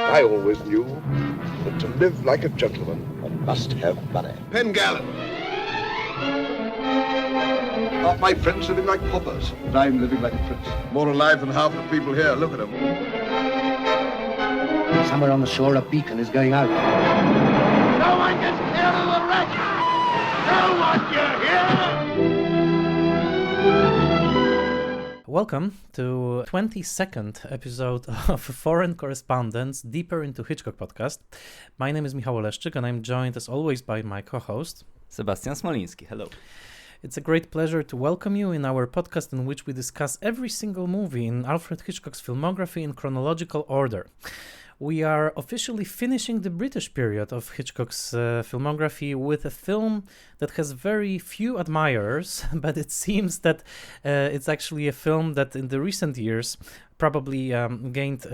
I always knew that to live like a gentleman, One must have money. Pengallen. Half my friends living like paupers, and I'm living like a prince. More alive than half the people here. Look at them. Somewhere on the shore, a beacon is going out. No one gets clear of the wreck! No one, you hear? Welcome to 22nd episode of Foreign Correspondence, Deeper into Hitchcock podcast. My name is Michał Oleszczyk and I'm joined as always by my co-host Sebastian Smoliński. Hello. It's a great pleasure to welcome you in our podcast in which we discuss every single movie in Alfred Hitchcock's filmography in chronological order. We are officially finishing the British period of Hitchcock's filmography with a film that has very few admirers, but it seems that it's actually a film that in the recent years probably gained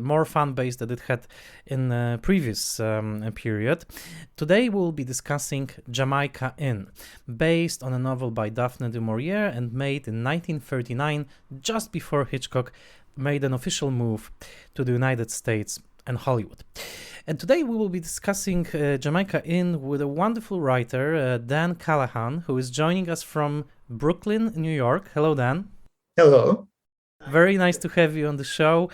more fan base than it had in the previous period. Today we'll be discussing Jamaica Inn, based on a novel by Daphne du Maurier and made in 1939, just before Hitchcock made an official move to the United States and Hollywood. And today we will be discussing Jamaica Inn with a wonderful writer, Dan Callahan, who is joining us from Brooklyn, New York. Hello, Dan. Hello. Very nice to have you on the show.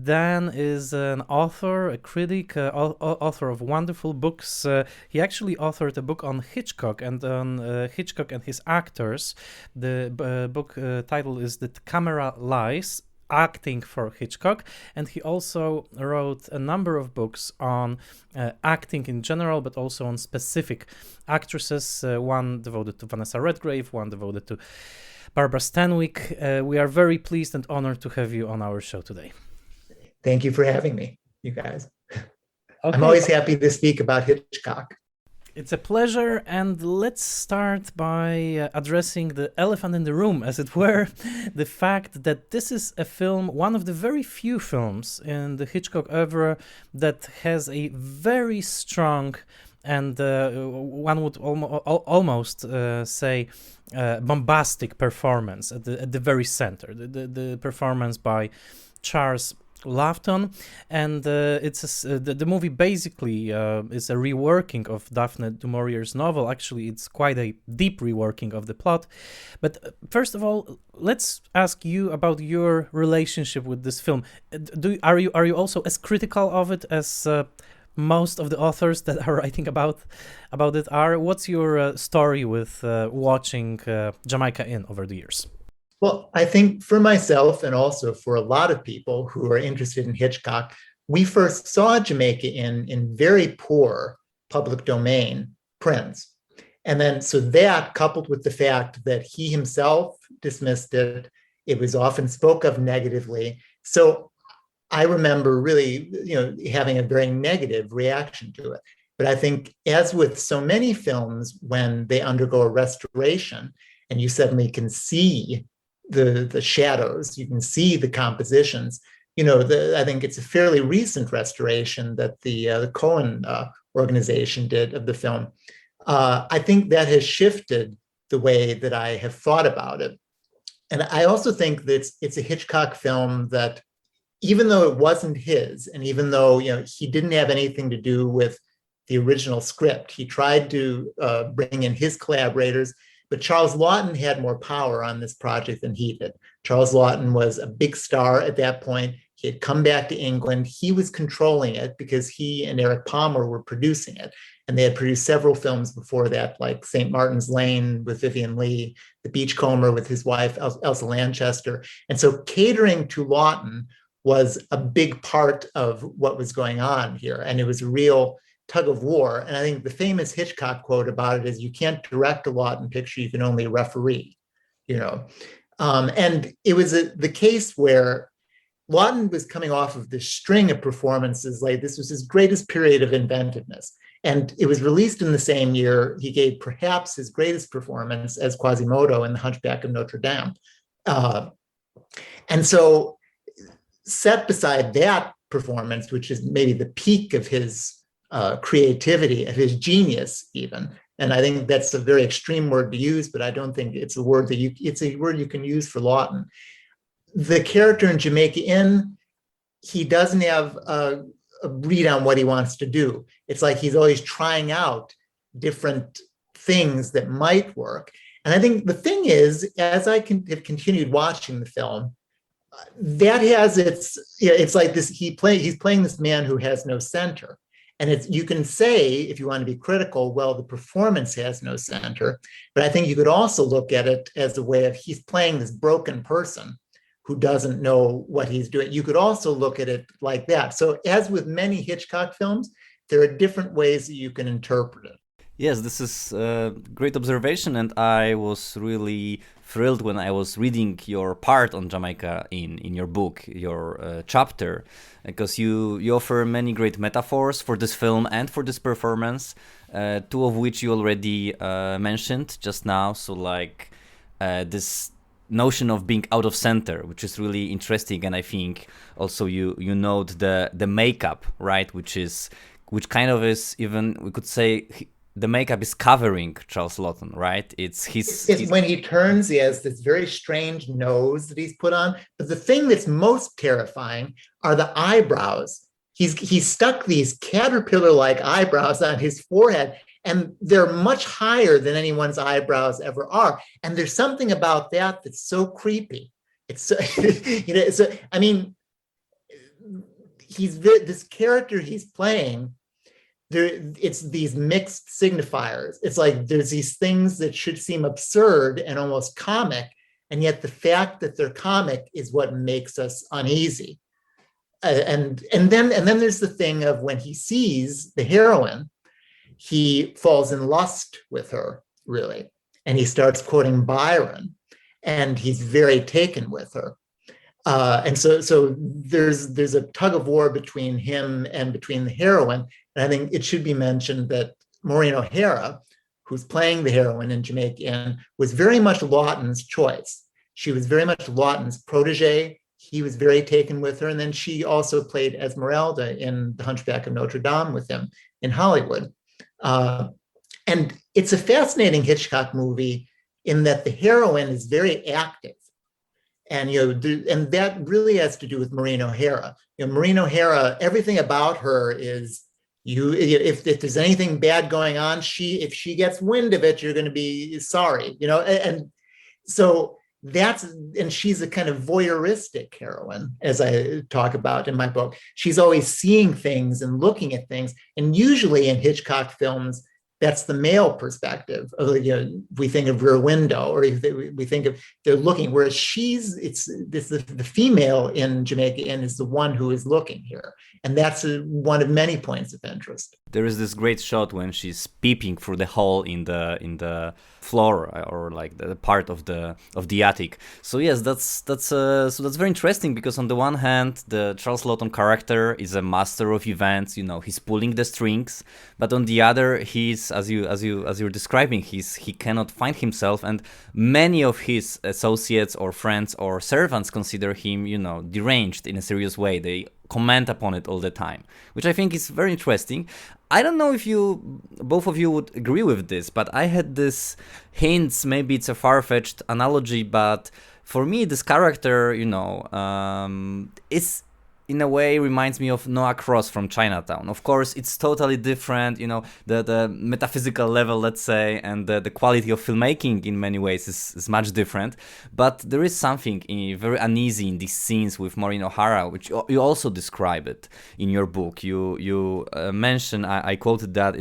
Dan is an author, a critic, author of wonderful books. He actually authored a book on Hitchcock and on Hitchcock and his actors. The book title is The Camera Lies, Acting for Hitchcock, and he also wrote a number of books on acting in general, but also on specific actresses, one devoted to Vanessa Redgrave, one devoted to Barbara Stanwyck. We are very pleased and honored to have you on our show today. Thank you for having me, you guys. Okay. I'm always happy to speak about Hitchcock. It's a pleasure, and let's start by addressing the elephant in the room, as it were, the fact that this is a film, one of the very few films in the Hitchcock era that has a very strong and one would almost say bombastic performance at the very center, the performance by Charles Laughton, and the movie basically is a reworking of Daphne du Maurier's novel. Actually, it's quite a deep reworking of the plot. But first of all, let's ask you about your relationship with this film. Are you also as critical of it as most of the authors that are writing about it are? What's your story with watching Jamaica Inn over the years? Well, I think for myself and also for a lot of people who are interested in Hitchcock, we first saw Jamaica Inn in very poor public domain prints. And then so that coupled with the fact that he himself dismissed it, it was often spoke of negatively. So I remember really, having a very negative reaction to it. But I think as with so many films, when they undergo a restoration and you suddenly can see the shadows, you can see the compositions. I think it's a fairly recent restoration that the Cohen organization did of the film. I think that has shifted the way that I have thought about it. And I also think that it's a Hitchcock film that, even though it wasn't his, and even though he didn't have anything to do with the original script, he tried to bring in his collaborators. But Charles Laughton had more power on this project than he did. Charles Laughton was a big star at that point. He had come back to England. He was controlling it because he and Eric Palmer were producing it. And they had produced several films before that, like St. Martin's Lane with Vivian Leigh, The Beachcomber with his wife, Elsa Lanchester. And so catering to Laughton was a big part of what was going on here. And it was a real tug of war. And I think the famous Hitchcock quote about it is, you can't direct a Laughton picture, you can only referee, And it was the case where Laughton was coming off of this string of performances, like this was his greatest period of inventiveness. And it was released in the same year he gave perhaps his greatest performance as Quasimodo in The Hunchback of Notre Dame. And so set beside that performance, which is maybe the peak of his creativity, of his genius even. And I think that's a very extreme word to use, but I don't think it's a word it's a word you can use for Laughton. The character in Jamaica Inn, he doesn't have read on what he wants to do. It's like he's always trying out different things that might work. And I think the thing is, as I have continued watching the film, that has it's like this, he's playing this man who has no center. And you can say, if you want to be critical, well, the performance has no center. But I think you could also look at it as a way of he's playing this broken person who doesn't know what he's doing. You could also look at it like that. So as with many Hitchcock films, there are different ways that you can interpret it. Yes, this is a great observation, and I was really thrilled when I was reading your part on Jamaica Inn in your book, your chapter, because you offer many great metaphors for this film and for this performance, two of which you already mentioned just now. So like this notion of being out of center, which is really interesting, and I think also you note the makeup, right, which kind of is, even we could say, the makeup is covering Charles Laughton, right? It's when he turns, he has this very strange nose that he's put on. But the thing that's most terrifying are the eyebrows. He's stuck these caterpillar-like eyebrows on his forehead, and they're much higher than anyone's eyebrows ever are. And there's something about that that's so creepy. It's so, I mean, this character he's playing. It's these mixed signifiers. It's like there's these things that should seem absurd and almost comic, and yet the fact that they're comic is what makes us uneasy. And then there's the thing of when he sees the heroine, he falls in lust with her, really, and he starts quoting Byron, and he's very taken with her. And so there's a tug of war between him and between the heroine. And I think it should be mentioned that Maureen O'Hara, who's playing the heroine in Jamaica Inn, was very much Laughton's choice. She was very much Laughton's protege. He was very taken with her. And then she also played Esmeralda in The Hunchback of Notre Dame with him in Hollywood. And it's a fascinating Hitchcock movie in that the heroine is very active. And and that really has to do with Maureen O'Hara. Maureen O'Hara, everything about her is if there's anything bad going on, if she gets wind of it, you're going to be sorry, And so and she's a kind of voyeuristic heroine, as I talk about in my book. She's always seeing things and looking at things, and usually in Hitchcock films, that's the male perspective. We think of Rear Window, or we think of they're looking. Whereas the female in Jamaica Inn is the one who is looking here, and that's one of many points of interest. There is this great shot when she's peeping through the hole in the floor, or like the part of the attic. So yes, that's very interesting, because on the one hand, the Charles Laughton character is a master of events. He's pulling the strings, but on the other, he's as you're describing, he cannot find himself, and many of his associates or friends or servants consider him, deranged in a serious way. They comment upon it all the time, which I think is very interesting. I don't know if both of you would agree with this, but I had this hints, maybe it's a far-fetched analogy, but for me, this character, is in a way reminds me of Noah Cross from Chinatown. Of course, it's totally different, the metaphysical level, let's say, and the quality of filmmaking in many ways is much different. But there is something very uneasy in these scenes with Maureen O'Hara, which you also describe it in your book. You mentioned, I quoted that,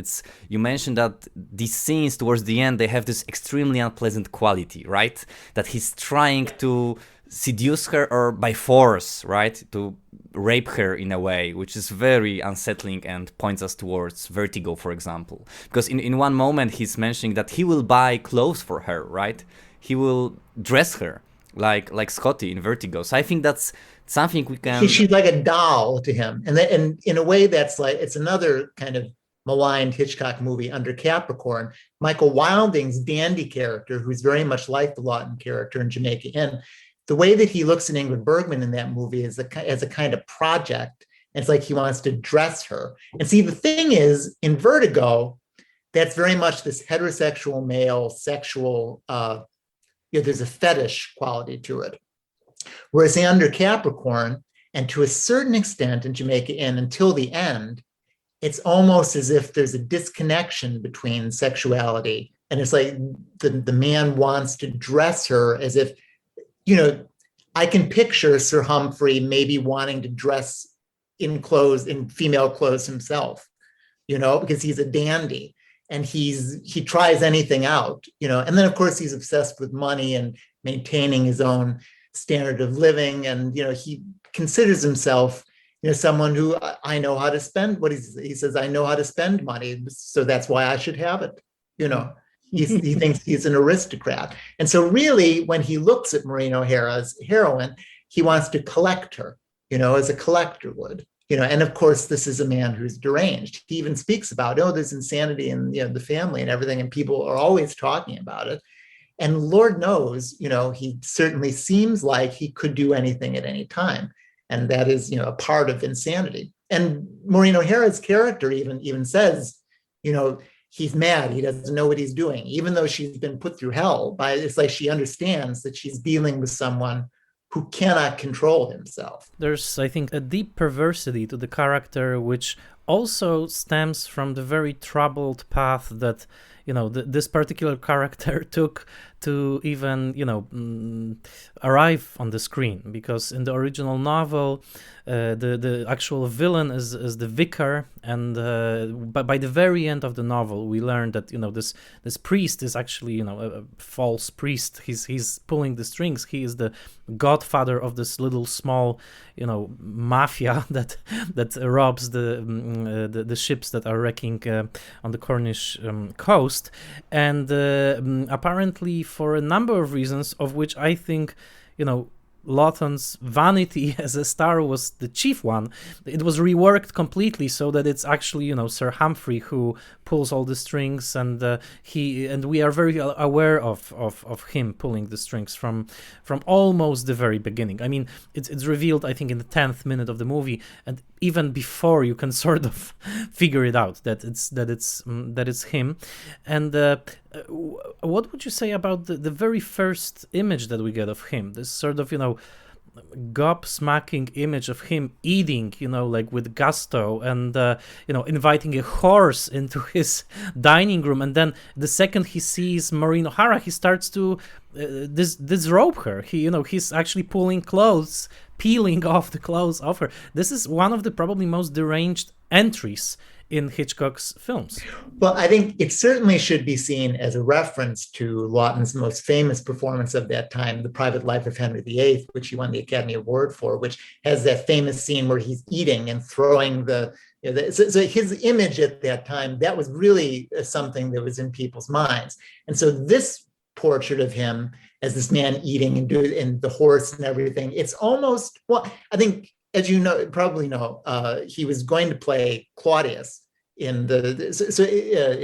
you mentioned that these scenes towards the end, they have this extremely unpleasant quality, right? That he's trying to seduce her, or by force, right, to rape her in a way, which is very unsettling and points us towards Vertigo, for example. Because in one moment he's mentioning that he will buy clothes for her, right? He will dress her like Scotty in Vertigo. So I think that's something we can... She's like a doll to him. And in a way that's like, it's another kind of maligned Hitchcock movie, Under Capricorn. Michael Wilding's dandy character, who's very much like the Laughton character in Jamaica Inn, the way that he looks at Ingrid Bergman in that movie is as a kind of project. And it's like he wants to dress her. And see, the thing is, in Vertigo, that's very much this heterosexual male sexual, there's a fetish quality to it. Whereas Under Capricorn, And to a certain extent in Jamaica Inn, until the end, it's almost as if there's a disconnection between sexuality. And it's like the man wants to dress her as if, I can picture Sir Humphrey maybe wanting to dress in female clothes himself, because he's a dandy and he tries anything out, and then of course he's obsessed with money and maintaining his own standard of living. And, he considers himself, someone who I know how to spend he says, I know how to spend money. So that's why I should have it. He thinks he's an aristocrat. And so really, when he looks at Maureen O'Hara's heroine, he wants to collect her, as a collector would, and of course, this is a man who's deranged. He even speaks about, there's insanity in the family and everything, and people are always talking about it. And Lord knows, he certainly seems like he could do anything at any time. And that is, a part of insanity. And Maureen O'Hara's character even says, he's mad. He doesn't know what he's doing, even though she's been put through hell. It's like she understands that she's dealing with someone who cannot control himself. There's, I think, a deep perversity to the character, which also stems from the very troubled path that, this particular character took to even, arrive on the screen. Because in the original novel, the actual villain is the vicar, and by the very end of the novel, we learn that this priest is actually a false priest. He's pulling the strings. He is the godfather of this little small mafia that robs the ships that are wrecking on the Cornish coast, and apparently for a number of reasons, of which I think Laughton's vanity as a star was the chief one. It was reworked completely so that it's actually Sir Humphrey who pulls all the strings, and we are very aware of him pulling the strings from almost the very beginning. I mean, it's revealed, I think, in the 10th minute of the movie, and even before you can sort of figure it out that it's him. And what would you say about the very first image that we get of him? This sort of gobsmacking image of him eating, like with gusto, and inviting a horse into his dining room, and then the second he sees Maureen O'Hara, he starts to disrobe her. He's actually peeling off the clothes off her. This is one of the probably most deranged entries in Hitchcock's films. Well, I think it certainly should be seen as a reference to Laughton's most famous performance of that time, The Private Life of Henry VIII, which he won the Academy Award for, which has that famous scene where he's eating and throwing so his image at that time, that was really something that was in people's minds. And so this portrait of him as this man eating and the horse and everything, it's almost, well, I think, as you probably know, he was going to play Claudius in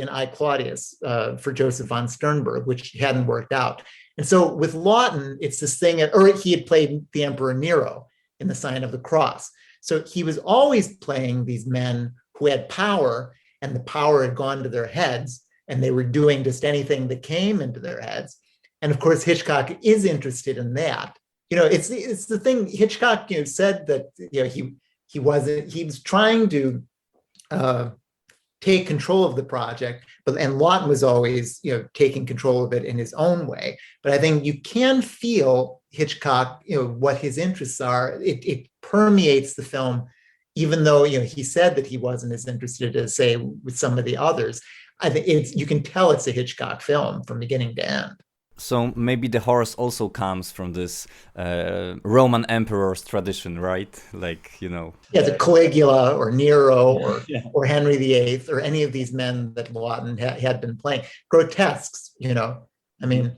I, Claudius for Joseph von Sternberg, which hadn't worked out. And so with Laughton, it's this thing, or he had played the Emperor Nero in The Sign of the Cross. So he was always playing these men who had power, and the power had gone to their heads, and they were doing just anything that came into their heads. And of course, Hitchcock is interested in that. It's the thing. Hitchcock, said that he was trying to take control of the project, and Laughton was always taking control of it in his own way. But I think you can feel Hitchcock, what his interests are. It permeates the film, even though he said that he wasn't as interested as, say, with some of the others. I think you can tell it's a Hitchcock film from beginning to end. So maybe the horse also comes from this Roman emperor's tradition, right? Yeah, the Caligula or Nero or Henry VIII or any of these men that Laughton had been playing. Grotesques, I mean,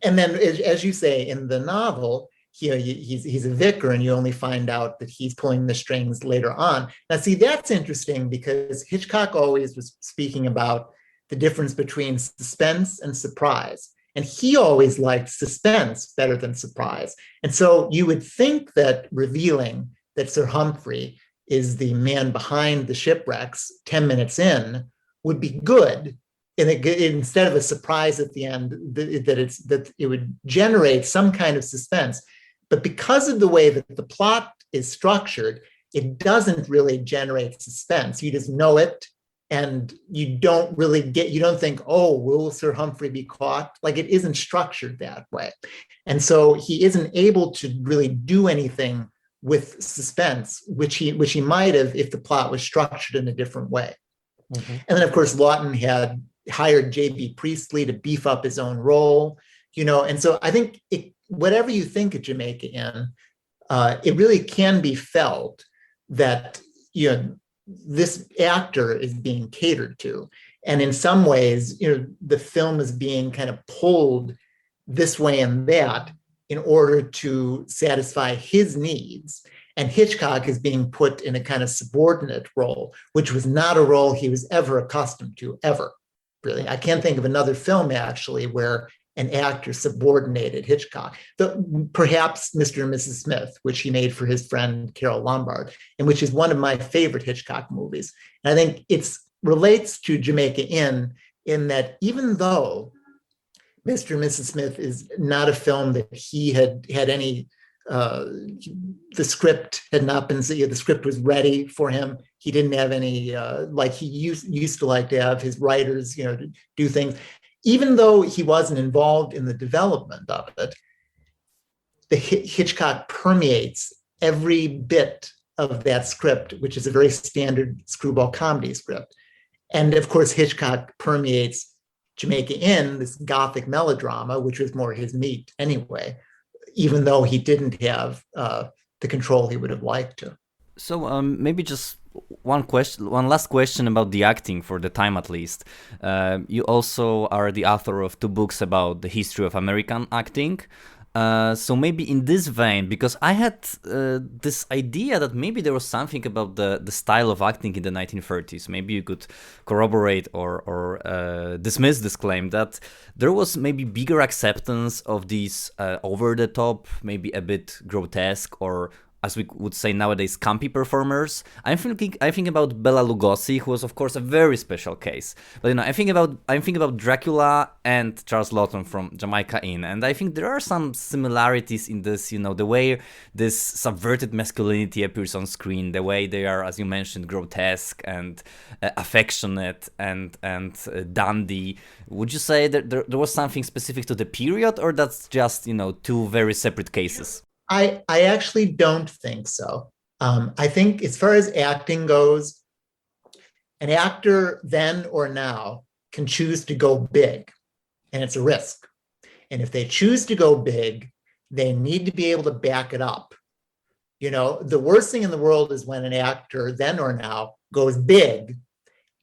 and then as you say in the novel, he's a vicar, and you only find out that he's pulling the strings later on. Now, see, that's interesting because Hitchcock always was speaking about the difference between suspense and surprise. And he always liked suspense better than surprise. And so you would think that revealing that Sir Humphrey is the man behind the shipwrecks 10 minutes in would be good. And instead of a surprise at the end, that it would generate some kind of suspense. But because of the way that the plot is structured, it doesn't really generate suspense. You just know it, and you don't think, oh, will Sir Humphrey be caught? Like, it isn't structured that way. And so he isn't able to really do anything with suspense, which he might have if the plot was structured in a different way. Mm-hmm. And then, of course, Laughton had hired J.B. Priestley to beef up his own role, and so I think whatever you think of Jamaica Inn, it really can be felt that, this actor is being catered to. And in some ways, the film is being kind of pulled this way and that in order to satisfy his needs. And Hitchcock is being put in a kind of subordinate role, which was not a role he was ever accustomed to, ever, really. I can't think of another film, actually, where an actor subordinated Hitchcock. Perhaps Mr. and Mrs. Smith, which he made for his friend Carol Lombard, and which is one of my favorite Hitchcock movies. And I think it relates to Jamaica Inn in that even though Mr. and Mrs. Smith is not a film that he had any, the script had not been, the script was ready for him. He didn't have any, like he used to like to have his writers, to do things. Even though he wasn't involved in the development of it, the Hitchcock permeates every bit of that script, which is a very standard screwball comedy script. And of course, Hitchcock permeates Jamaica Inn, this Gothic melodrama, which was more his meat anyway, even though he didn't have the control he would have liked to. So maybe just one last question about the acting, for the time at least. You also are the author of 2 books about the history of American acting. So maybe in this vein, because I had this idea that maybe there was something about the style of acting in the 1930s. Maybe you could corroborate or dismiss this claim that there was maybe bigger acceptance of these over-the-top, maybe a bit grotesque, or as we would say nowadays, campy performers. I'm thinking about Bela Lugosi, who was of course a very special case. But I'm thinking about Dracula and Charles Laughton from Jamaica Inn, and I think there are some similarities in this. The way this subverted masculinity appears on screen, the way they are, as you mentioned, grotesque and affectionate and dandy. Would you say that there was something specific to the period, or that's just 2 very separate cases? I actually don't think so. I think as far as acting goes, an actor then or now can choose to go big, and it's a risk. And if they choose to go big, they need to be able to back it up. The worst thing in the world is when an actor then or now goes big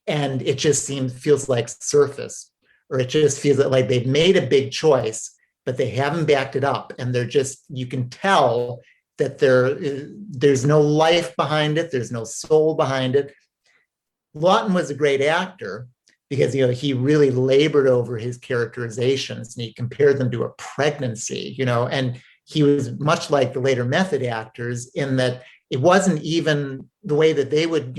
and it just feels like surface, or it just feels like they've made a big choice, but they haven't backed it up. And you can tell that there's no life behind it. There's no soul behind it. Laughton was a great actor because, he really labored over his characterizations, and he compared them to a pregnancy, and he was much like the later method actors in that it wasn't even the way that they would,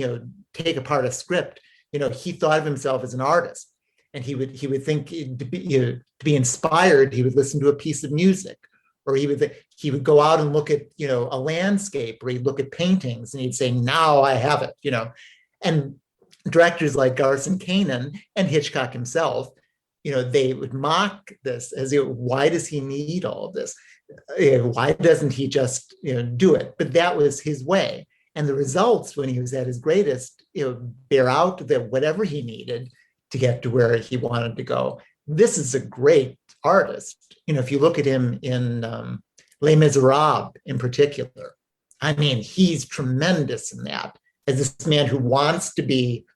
take apart a script. He thought of himself as an artist. And he would think to be inspired, he would listen to a piece of music, or he would go out and look at a landscape, or he'd look at paintings, and he'd say, "Now I have it." And directors like Garson Kanin and Hitchcock himself, they would mock this as, why does he need all of this? Why doesn't he just do it? But that was his way, and the results when he was at his greatest, bear out that whatever he needed to get to where he wanted to go. This is a great artist. If you look at him in Les Miserables in particular, he's tremendous in that, as this man who wants to be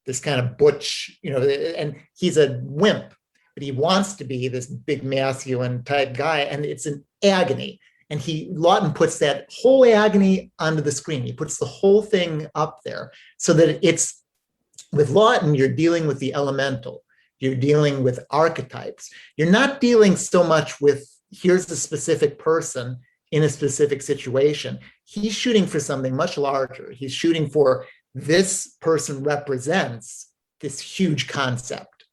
this kind of butch, and he's a wimp, but he wants to be this big masculine type guy, and it's an agony. And Laughton puts that whole agony onto the screen. He puts the whole thing up there so that with Laughton, you're dealing with the elemental. You're dealing with archetypes. You're not dealing so much with, here's a specific person in a specific situation. He's shooting for something much larger. He's shooting for, this person represents this huge concept.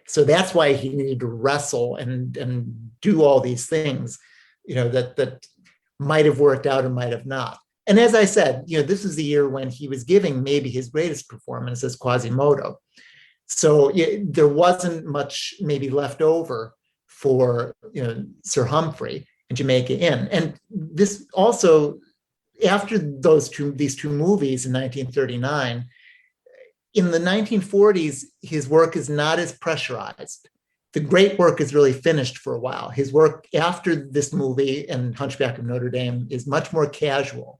So that's why he needed to wrestle and do all these things, that might have worked out or might have not. And as I said, this is the year when he was giving maybe his greatest performance as Quasimodo. So there wasn't much maybe left over for Sir Humphrey and Jamaica Inn. And this also, after these two movies in 1939, in the 1940s, his work is not as pressurized. The great work is really finished for a while. His work after this movie and Hunchback of Notre Dame is much more casual.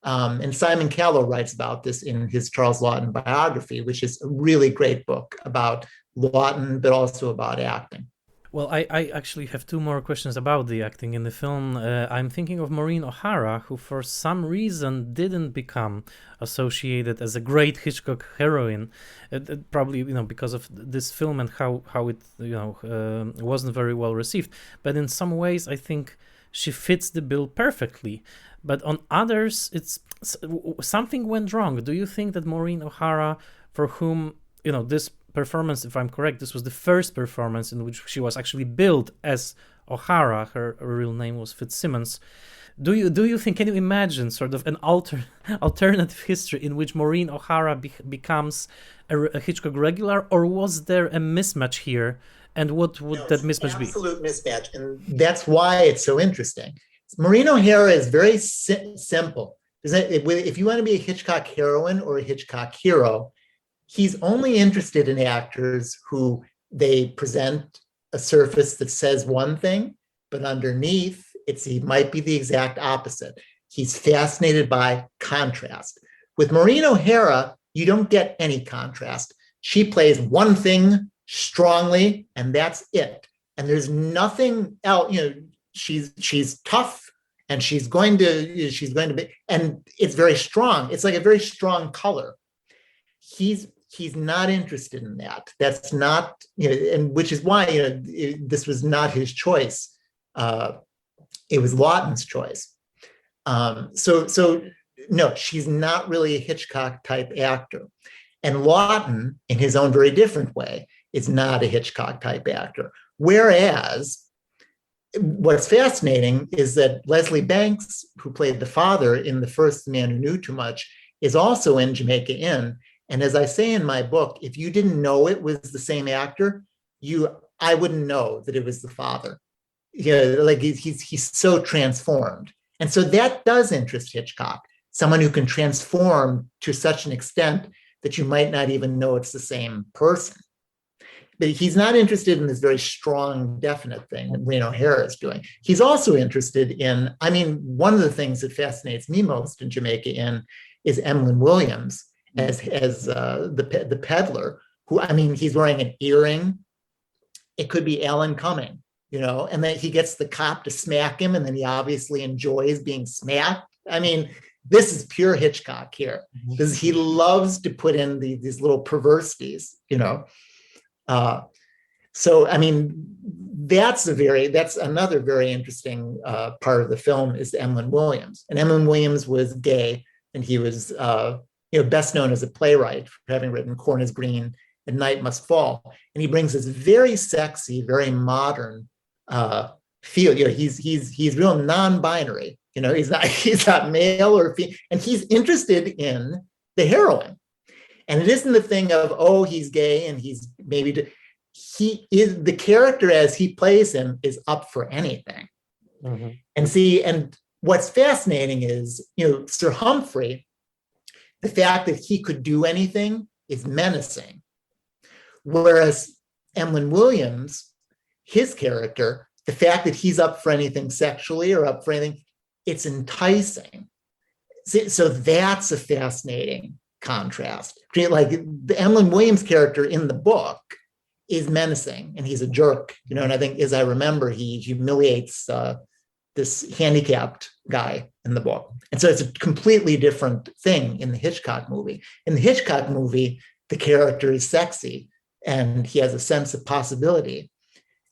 And Simon Callow writes about this in his Charles Laughton biography, which is a really great book about Laughton, but also about acting. Well, I actually have two more questions about the acting in the film. I'm thinking of Maureen O'Hara, who for some reason didn't become associated as a great Hitchcock heroine, probably because of this film and how it wasn't very well received. But in some ways, I think she fits the bill perfectly. But on others, something went wrong. Do you think that Maureen O'Hara, for whom this performance, if I'm correct, this was the first performance in which she was actually billed as O'Hara, her real name was Fitzsimmons. Do you think? Can you imagine sort of an alternative history in which Maureen O'Hara becomes a Hitchcock regular, or was there a mismatch here? And what would that mismatch be? Absolute mismatch, and that's why it's so interesting. Maureen O'Hara is very simple. If you want to be a Hitchcock heroine or a Hitchcock hero, he's only interested in actors who they present a surface that says one thing, but underneath he might be the exact opposite. He's fascinated by contrast. With Maureen O'Hara, you don't get any contrast. She plays one thing strongly, and that's it. And there's nothing else. She's tough, and she's going to be, and it's very strong. It's like a very strong color. He's not interested in that. That's not, and which is why this was not his choice. It was Laughton's choice. So no, she's not really a Hitchcock type actor. And Laughton, in his own very different way, is not a Hitchcock type actor. Whereas what's fascinating is that Leslie Banks, who played the father in the first Man Who Knew Too Much, is also in Jamaica Inn. And as I say in my book, if you didn't know it was the same actor, I wouldn't know that it was the father. Like he's so transformed. And so that does interest Hitchcock, someone who can transform to such an extent that you might not even know it's the same person. But he's not interested in this very strong, definite thing that Maureen O'Hara is doing. He's also interested in, one of the things that fascinates me most in Jamaica Inn is Emlyn Williams as the peddler, who, he's wearing an earring. It could be Alan Cumming, and then he gets the cop to smack him, and then he obviously enjoys being smacked. This is pure Hitchcock here, because he loves to put in these little perversities, So, that's another very interesting part of the film is Emlyn Williams. And Emlyn Williams was gay, and he was, best known as a playwright for having written Corn is Green and Night Must Fall. And he brings this very sexy, very modern feel. He's real non-binary. He's not male or female, and he's interested in the heroine. And it isn't the thing of, oh, he's gay and he's he is the character as he plays him is up for anything. Mm-hmm. And what's fascinating is, Sir Humphrey, the fact that he could do anything is menacing. Whereas Emlyn Williams, his character, the fact that he's up for anything sexually or up for anything, it's enticing. So that's a fascinating contrast. Like the Emlyn Williams character in the book is menacing and he's a jerk, and I think, as I remember, he humiliates this handicapped guy in the book. And so it's a completely different thing in the Hitchcock movie. In the Hitchcock movie, the character is sexy and he has a sense of possibility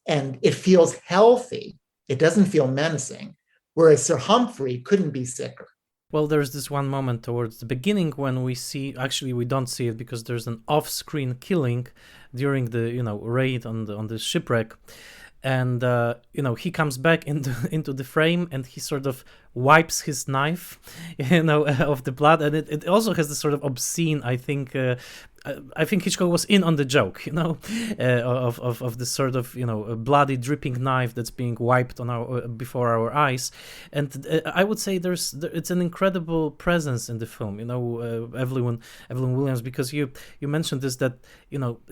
and it feels healthy. It doesn't feel menacing. Whereas Sir Humphrey couldn't be sicker. Well, there's this one moment towards the beginning when we see, actually we don't see it because there's an off-screen killing during the raid on the shipwreck. and he comes back into the frame, and he sort of wipes his knife of the blood, and it also has this sort of obscene, I think Hitchcock was in on the joke, of this sort of a bloody dripping knife that's being wiped on before our eyes. And I would say it's an incredible presence in the film, Evelyn Williams, because you mentioned this, that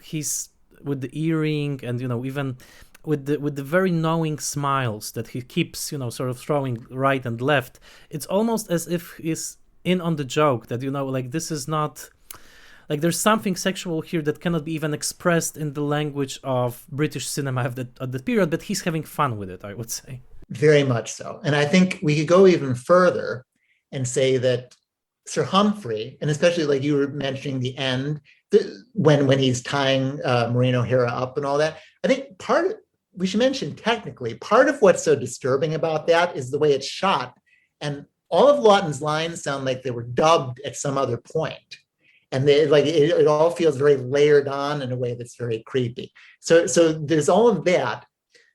he's with the earring, and even with the very knowing smiles that he keeps sort of throwing right and left. It's almost as if he's in on the joke, that like, this is not like, there's something sexual here that cannot be even expressed in the language of British cinema at the period, but he's having fun with it, I would say. Very much so. And I think we could go even further and say that Sir Humphrey, and especially like you were mentioning the end, when he's tying Maureen O'Hara up and all that, I think we should mention technically, part of what's so disturbing about that is the way it's shot. And all of Laughton's lines sound like they were dubbed at some other point. And it all feels very layered on in a way that's very creepy. So there's all of that.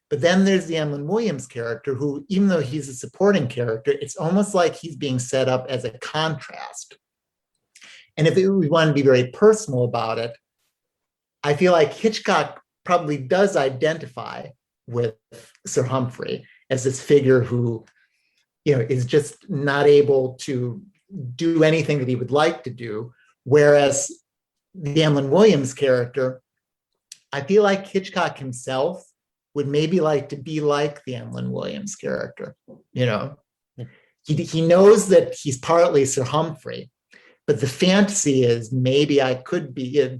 But then there's the Emlyn Williams character, who, even though he's a supporting character, it's almost like he's being set up as a contrast. And if we want to be very personal about it, I feel like Hitchcock probably does identify with Sir Humphrey as this figure who, is just not able to do anything that he would like to do. Whereas the Emlyn Williams character, I feel like Hitchcock himself would maybe like to be like the Emlyn Williams character. He knows that he's partly Sir Humphrey, but the fantasy is, maybe I could be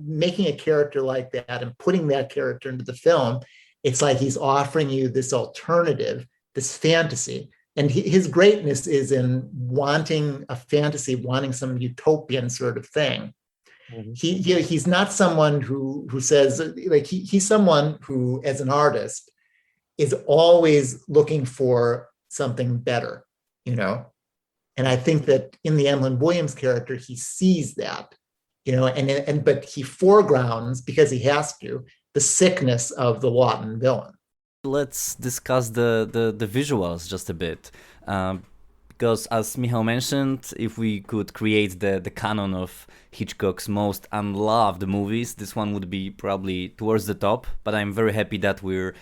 making a character like that and putting that character into the film. It's like he's offering you this alternative, this fantasy. And his greatness is in wanting a fantasy, wanting some utopian sort of thing. Mm-hmm. He's not someone who says, like, he's someone who, as an artist, is always looking for something better, And I think that in the Emlyn Williams character, he sees that, but he foregrounds, because he has to, the sickness of the Laughton villain. Let's discuss the visuals just a bit, because as Michał mentioned, if we could create the canon of Hitchcock's most unloved movies, this one would be probably towards the top. But I'm very happy that we're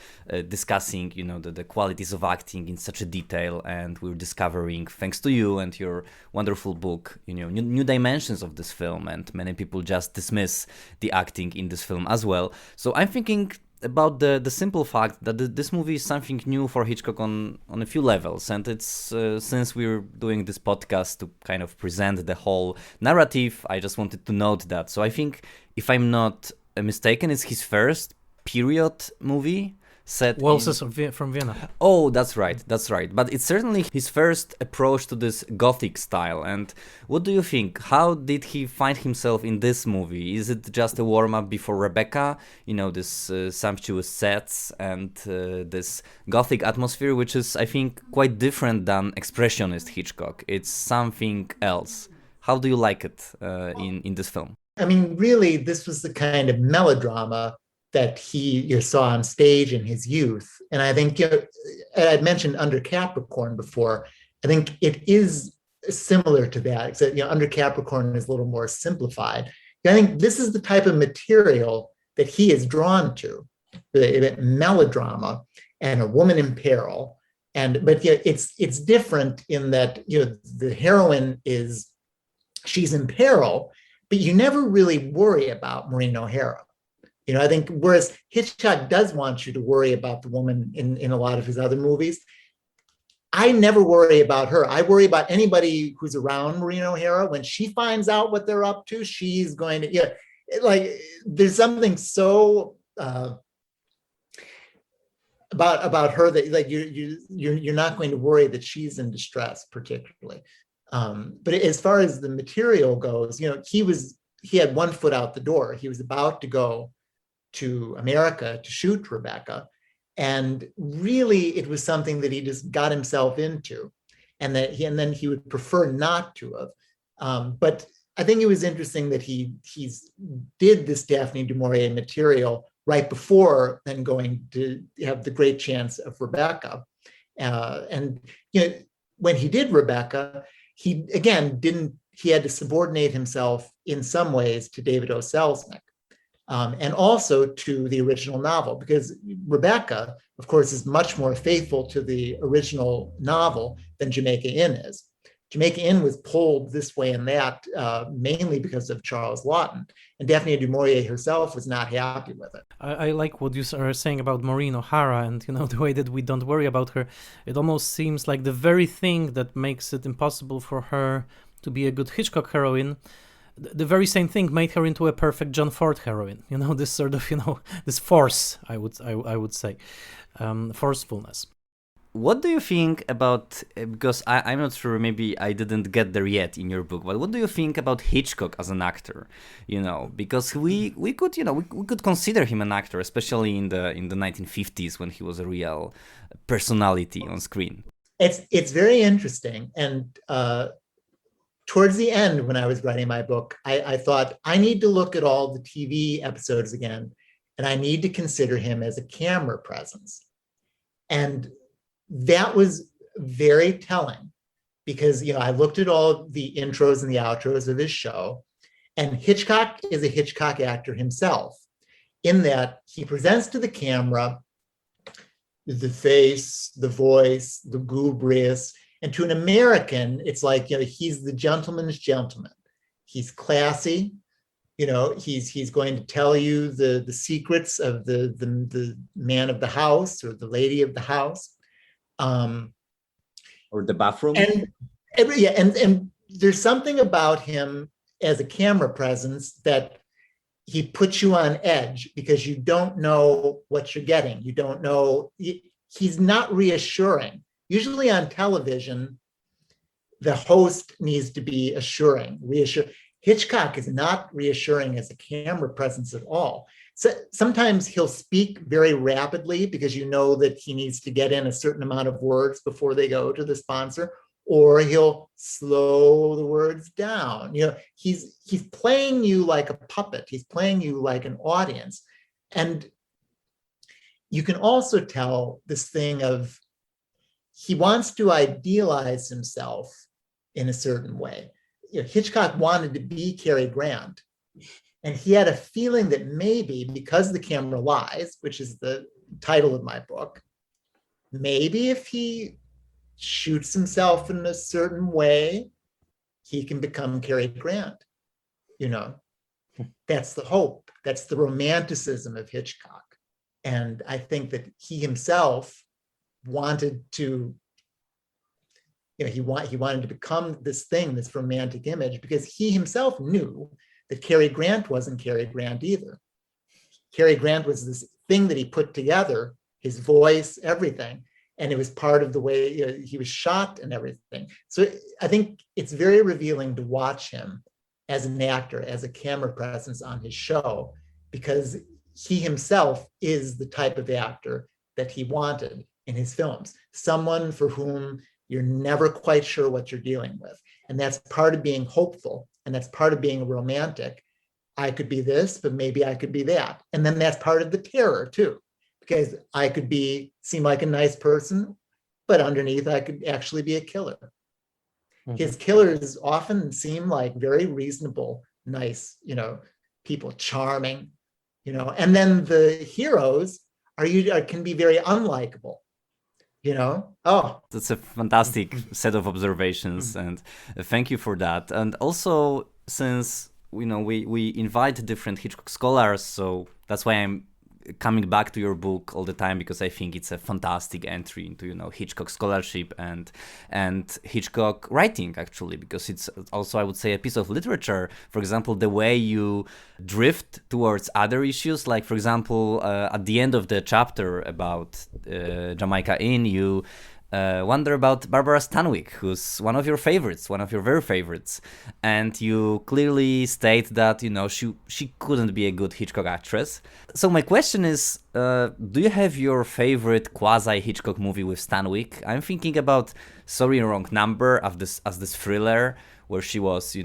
discussing, the qualities of acting in such a detail, and we're discovering, thanks to you and your wonderful book, new dimensions of this film. And many people just dismiss the acting in this film as well. So I'm thinking about the simple fact that this movie is something new for Hitchcock on a few levels, and it's since we're doing this podcast to kind of present the whole narrative, I just wanted to note that. So I think, if I'm not mistaken, it's his first period movie set Waltzes from Vienna. Oh, that's right. But it's certainly his first approach to this Gothic style. And what do you think? How did he find himself in this movie? Is it just a warm-up before Rebecca? This sumptuous sets and this Gothic atmosphere, which is, I think, quite different than Expressionist Hitchcock. It's something else. How do you like it in this film? I mean, really, this was the kind of melodrama that he saw on stage in his youth. And I think, I'd mentioned Under Capricorn before. I think it is similar to that, except, Under Capricorn is a little more simplified. I think this is the type of material that he is drawn to, melodrama and a woman in peril. But it's different in that, the heroine she's in peril, but you never really worry about Maureen O'Hara. I think, whereas Hitchcock does want you to worry about the woman in a lot of his other movies, I never worry about her. I worry about anybody who's around Maureen O'Hara. When she finds out what they're up to, she's going to, there's something so about her that, like, you're not going to worry that she's in distress particularly. But as far as the material goes, he had one foot out the door. He was about to go to America to shoot Rebecca. And really, it was something that he just got himself into, and then he would prefer not to have. But I think it was interesting that he did this Daphne du Maurier material right before then going to have the great chance of Rebecca. And when he did Rebecca, he had to subordinate himself in some ways to David O. Selznick. And also to the original novel, because Rebecca, of course, is much more faithful to the original novel than Jamaica Inn is. Jamaica Inn was pulled this way and that, mainly because of Charles Laughton, and Daphne du Maurier herself was not happy with it. I like what you are saying about Maureen O'Hara and, the way that we don't worry about her. It almost seems like the very thing that makes it impossible for her to be a good Hitchcock heroine, the very same thing made her into a perfect John Ford heroine. This sort of, this force, I would say, forcefulness. What do you think about, because I'm not sure, maybe I didn't get there yet in your book, but what do you think about Hitchcock as an actor? Because we could consider him an actor, especially in the 1950s when he was a real personality on screen. It's very interesting, and towards the end, when I was writing my book, I thought, I need to look at all the TV episodes again, and I need to consider him as a camera presence. And that was very telling, because I looked at all the intros and the outros of his show, and Hitchcock is a Hitchcock actor himself, in that he presents to the camera the face, the voice, the gubrious. And to an American, it's like, he's the gentleman's gentleman. He's classy. He's going to tell you the secrets of the man of the house or the lady of the house. Or the bathroom. And there's something about him as a camera presence that he puts you on edge, because you don't know what you're getting. You don't know. He's not reassuring. Usually on television, the host needs to be reassuring. Hitchcock is not reassuring as a camera presence at all. So sometimes he'll speak very rapidly because you know that he needs to get in a certain amount of words before they go to the sponsor, or he'll slow the words down. He's playing you like a puppet. He's playing you like an audience. And you can also tell this thing of, he wants to idealize himself in a certain way. Hitchcock wanted to be Cary Grant, and he had a feeling that maybe because The Camera Lies, which is the title of my book, maybe if he shoots himself in a certain way, he can become Cary Grant. That's the hope. That's the romanticism of Hitchcock. And I think that he himself wanted to, he wanted to become this thing, this romantic image, because he himself knew that Cary Grant wasn't Cary Grant either. Cary Grant was this thing that he put together, his voice, everything, and it was part of the way he was shot and everything. So I think it's very revealing to watch him as an actor, as a camera presence on his show, because he himself is the type of actor that he wanted in his films, someone for whom you're never quite sure what you're dealing with. And that's part of being hopeful, and that's part of being romantic. I could be this, but maybe I could be that. And then that's part of the terror too, because I could seem like a nice person, but underneath I could actually be a killer. Mm-hmm. His killers often seem like very reasonable, nice, people, charming, and then the heroes can be very unlikable. That's a fantastic set of observations, and thank you for that. And also, since we invite different Hitchcock scholars, so that's why I'm coming back to your book all the time, because I think it's a fantastic entry into Hitchcock scholarship and Hitchcock writing, actually, because it's also, I would say, a piece of literature. For example, the way you drift towards other issues, like for example at the end of the chapter about Jamaica Inn, you wonder about Barbara Stanwyck, who's one of your favorites, one of your very favorites, and you clearly state that she couldn't be a good Hitchcock actress. So my question is, do you have your favorite quasi Hitchcock movie with Stanwyck? I'm thinking about Sorry, Wrong Number as this thriller where she was,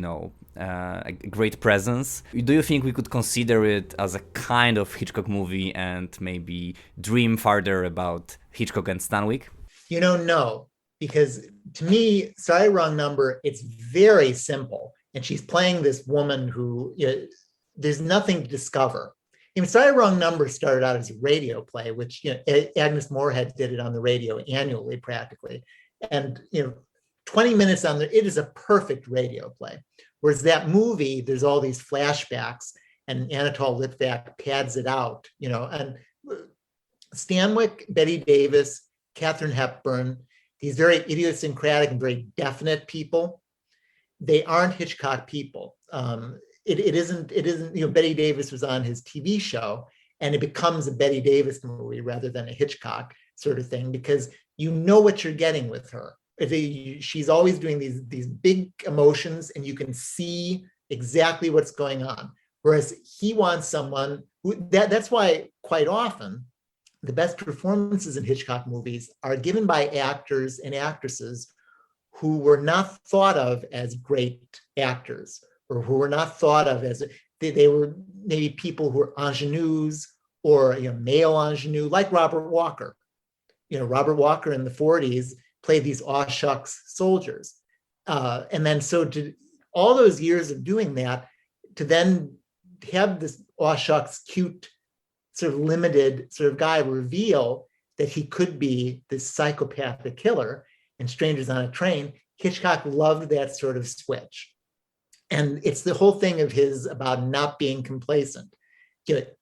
a great presence. Do you think we could consider it as a kind of Hitchcock movie and maybe dream further about Hitchcock and Stanwyck? No, because to me, Sorry, Wrong Number, it's very simple. And she's playing this woman who, there's nothing to discover. Sorry, Wrong Number started out as a radio play, which Agnes Moorehead did it on the radio annually practically. And 20 minutes on there, it is a perfect radio play. Whereas that movie, there's all these flashbacks and Anatole Litvak pads it out, and Stanwyck, Bette Davis, Katharine Hepburn, these very idiosyncratic and very definite people, they aren't Hitchcock people. It isn't, Bette Davis was on his TV show and it becomes a Bette Davis movie rather than a Hitchcock sort of thing, because you know what you're getting with her. She's always doing these big emotions and you can see exactly what's going on. Whereas he wants someone who, that's why quite often the best performances in Hitchcock movies are given by actors and actresses who were not thought of as great actors, or who were not thought of as, they were maybe people who were ingenues or male ingenue, like Robert Walker. Robert Walker in the 40s played these aw shucks soldiers. And then so to all those years of doing that, to then have this aw shucks cute sort of limited sort of guy reveal that he could be this psychopathic killer in Strangers on a Train, Hitchcock loved that sort of switch. And it's the whole thing of his about not being complacent.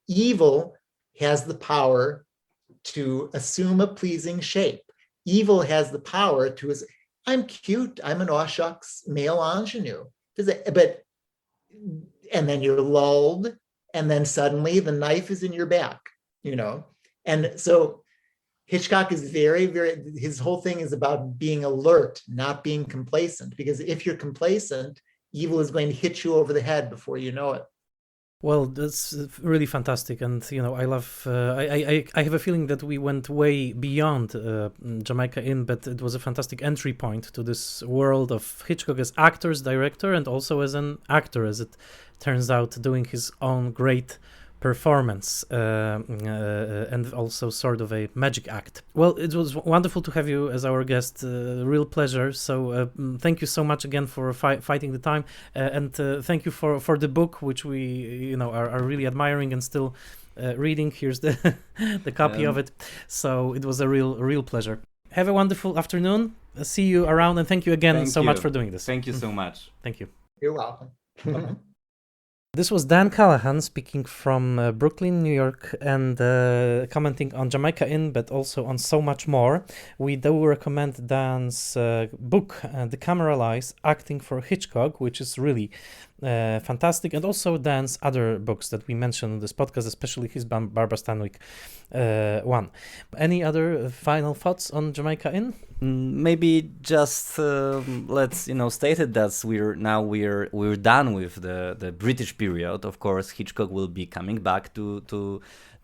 Evil has the power to assume a pleasing shape. Evil has the power to, I'm cute, I'm an aw shucks male ingenue. But, and then you're lulled, and then suddenly the knife is in your back, And so Hitchcock is very, very, his whole thing is about being alert, not being complacent, because if you're complacent, evil is going to hit you over the head before you know it. Well, that's really fantastic, and I love. I have a feeling that we went way beyond Jamaica Inn, but it was a fantastic entry point to this world of Hitchcock as actor, director, and also as an actor, as it turns out, doing his own great performance and also sort of a magic act. Well, it was wonderful to have you as our guest. Real pleasure. So thank you so much again for fighting the time, and thank you for the book, which we are really admiring and still reading. Here's the copy of it. So it was a real pleasure. Have a wonderful afternoon. See you around, and thank you again much for doing this. Thank you so much. Thank you. You're welcome. This was Dan Callahan speaking from Brooklyn, New York, and commenting on Jamaica Inn, but also on so much more. We do recommend Dan's book, The Camera Lies, Acting for Hitchcock, which is really fantastic, and also Dan's other books that we mentioned in this podcast, especially his Barbara Stanwyck one. Any other final thoughts on Jamaica Inn? Maybe just let's state it that we're done with the British period. Of course, Hitchcock will be coming back to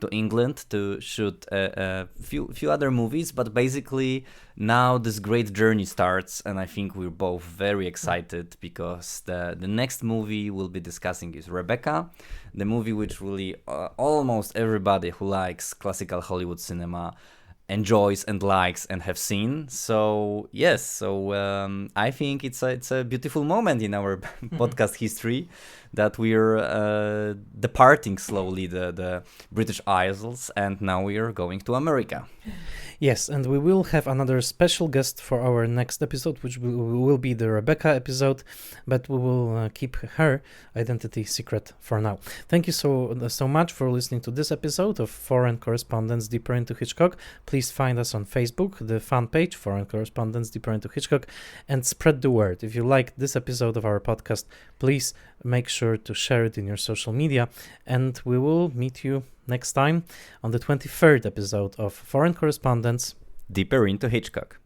England to shoot a few other movies, but basically now this great journey starts, and I think we're both very excited because the next movie we'll be discussing is Rebecca, the movie which really almost everybody who likes classical Hollywood cinema enjoys and likes and have seen. So yes, I think it's a beautiful moment in our podcast history that we're departing slowly the British Isles, and now we are going to America. Yes, and we will have another special guest for our next episode, which will be the Rebecca episode, but we will keep her identity secret for now. Thank you so much for listening to this episode of Foreign Correspondence Deeper into Hitchcock. Please find us on Facebook, the fan page, Foreign Correspondence Deeper into Hitchcock, and spread the word. If you liked this episode of our podcast, please make sure to share it in your social media, and we will meet you next time on the 23rd episode of Foreign Correspondence Deeper into Hitchcock.